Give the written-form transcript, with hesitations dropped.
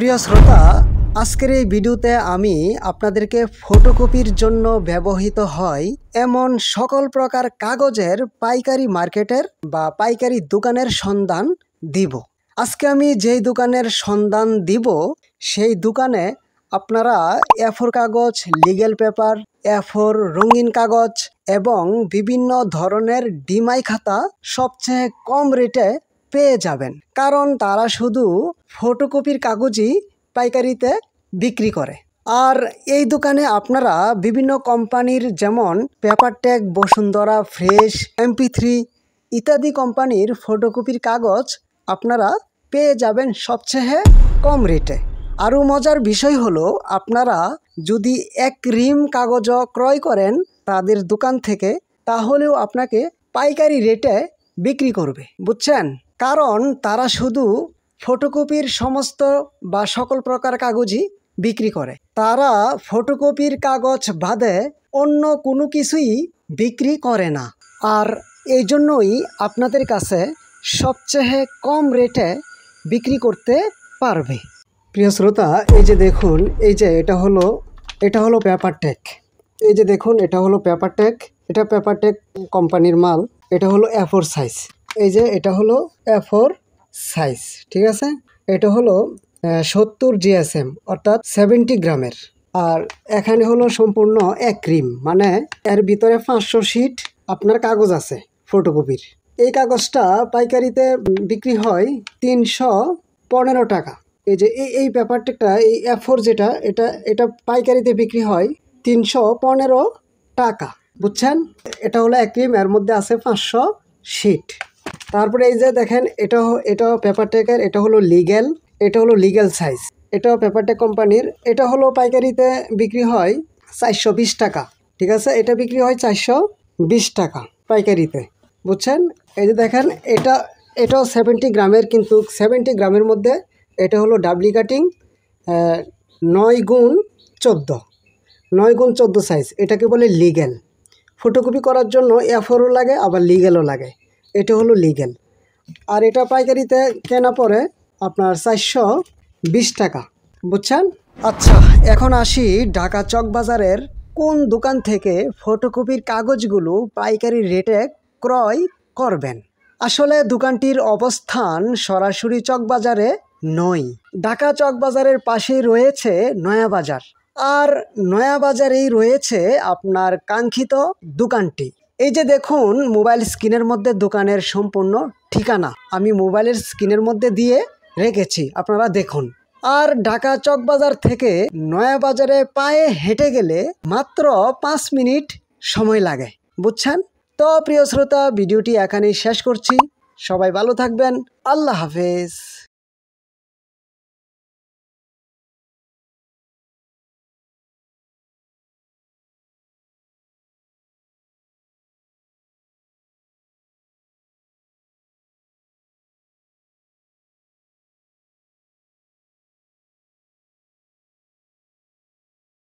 প্রিয় শ্রোতা, আজকের এই ভিডিওতে আমি আপনাদেরকে ফটোকপির জন্য ব্যবহৃত হয় এমন সকল প্রকার কাগজের পাইকারি মার্কেটের বা পাইকারি দোকানের সন্ধান দিব। আজকে আমি যেই দোকানের সন্ধান দিব সেই দোকানে আপনারা A4 কাগজ, লিগ্যাল পেপার, A4 রঙিন কাগজ এবং বিভিন্ন ধরনের ডিমাই খাতা সবচেয়ে কম রেটে পেয়ে যাবেন, কারণ তারা শুধু ফটোকপির কাগজই পাইকারিতে বিক্রি করে। আর এই দোকানে আপনারা বিভিন্ন কোম্পানির যেমন পেপারটেক, বসুন্ধরা, ফ্রেশ, MP3 ইত্যাদি কোম্পানির ফটোকপির কাগজ আপনারা পেয়ে যাবেন সবচেয়ে কম রেটে। আরও মজার বিষয় হলো, আপনারা যদি 1 রিম কাগজও ক্রয় করেন তাদের দোকান থেকে, তাহলেও আপনাকে পাইকারি রেটে বিক্রি করবে, বুঝছেন? কারণ তারা শুধু ফটোকপির সমস্ত বা সকল প্রকার কাগজই বিক্রি করে। তারা ফটোকপির কাগজ বাদে অন্য কোনো কিছুই বিক্রি করে না। আর এই জন্যই আপনাদের কাছে সবচেয়ে কম রেটে বিক্রি করতে পারবে। প্রিয় শ্রোতা, এই যে দেখুন, এই যে এটা হলো পেপারটেক। এই যে দেখুন, এটা হলো পেপারটেক। এটা পেপারটেক কোম্পানির মাল। এটা হলো A4 সাইজ। এই যে এটা হলো A4 সাইজ, ঠিক আছে? এটা হলো 70 GSM অর্থাৎ 70 গ্রামের। আর এখানে হলো সম্পূর্ণ 1 রিম, মানে এর ভিতরে 500 শিট আপনার কাগজ আছে ফটোকপির। এই কাগজটা পাইকারিতে বিক্রি হয় 315 টাকা। এই যে এই পেপারটা, এই A4 যেটা, এটা পাইকারিতে বিক্রি হয় 315 টাকা, বুঝছেন? এটা হলো 1 রিম, এর মধ্যে আছে 500 শিট। তারপরে এই যে দেখেন, এটাও পেপারটেকের। এটা হলো লিগ্যাল সাইজ। এটাও পেপারটেক কোম্পানির। এটা হলো পাইকারিতে বিক্রি হয় 420 টাকা, ঠিক আছে? এটা বিক্রি হয় 420 টাকা পাইকারিতে, বুঝছেন? এই যে দেখেন, এটাও 70 গ্রামের, কিন্তু 70 গ্রামের মধ্যে এটা হলো ডাবলি কাটিং 9x14 সাইজ। এটাকে বলে লিগ্যাল। ফটোকপি করার জন্য A4ও লাগে, আবার লিগ্যালও লাগে। এটা হলো লিগ্যাল। আর এটা পাইকারিতে কেনা পড়ে আপনার 420 টাকা, বুঝছেন? আচ্ছা, এখন আসি ঢাকা চকবাজারের কোন দোকান থেকে ফটোকপির কাগজগুলো পাইকারি রেটে ক্রয় করবেন। আসলে দোকানটির অবস্থান সরাসরি চকবাজারে নয়। ঢাকা চকবাজারের পাশেই রয়েছে নয়াবাজার। আর নয়াবাজারেই রয়েছে আপনার কাঙ্ক্ষিত দোকানটি। এই যে দেখুন, মোবাইল স্ক্রিনের মধ্যে দোকানের সম্পূর্ণ ঠিকানা আমি মোবাইলের স্ক্রিনের মধ্যে দিয়ে রেখেছি, আপনারা দেখুন। আর ঢাকা চকবাজার থেকে নয়াবাজারে পায়ে হেঁটে গেলে মাত্র 5 মিনিট সময় লাগে, বুঝছেন? তো প্রিয় শ্রোতা, ভিডিওটি এখানেই শেষ করছি। সবাই ভালো থাকবেন। আল্লাহ হাফেজ।